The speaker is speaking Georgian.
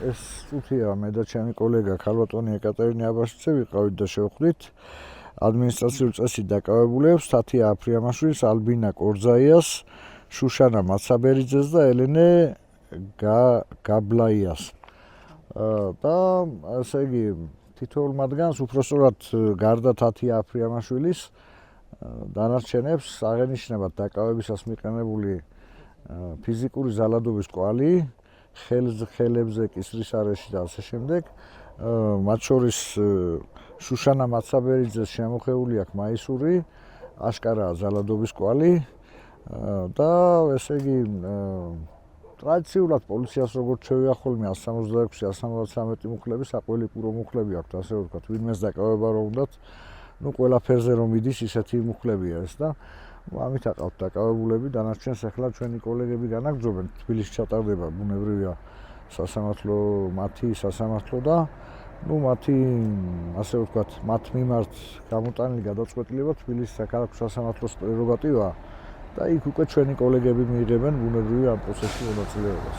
ეს წუთია მე და ჩემი კოლეგა ქალბატონი ეკატერინე აბაშიძე ვიყავით და შევხვდით ადმინისტრაციულ წესით დაკავებულებს თათია აფრიამაშვილის, ალბინა კორძაიას, შუშანა მაცაბერიძეს და ელენე გაბლაიას. და ასე იგი თითოეულ მათგანს უпростоრად გარდა თათია აფრიამაშვილის დანარჩენებს აღენიშნებათ დაკავებისას მიყენებული ფიზიკური ზალადობის კვალი, ხელებზე კისრის არეში და ასე შემდეგ. მათ შორის შუშანა მაცაბერიძეს შემოხეული აქვს მაისური, აშკარაა ზალადობის კვალი და ესე იგი ტრადიციულად პოლიციას როგორც შევია ხოლმე 166-173 მუხლები, საყველიპურო მუხლები აქვს, ასე ვთქვათ, ვინმეს დაკავება რომ უნდათ, ყველაფერზე რომ მიდის ისეთი მუხლებია ეს და ამით აყავთ დაკავებულები, დანარჩენს ახლა ჩვენი კოლეგები განაგრძობენ, თბილისში ჩატარდება ბუნებრივია მათი სასამართლო და მათი ასე ვთქვათ, მათ მიმართ გამოტანილი გადაწყვეტილება თბილისის საქალაქო სასამართლოს პრეროგატივაა და იქ უკვე ჩვენი კოლეგები მიიღებენ ბუნებრივია ამ პროცესში მონაწილეობას.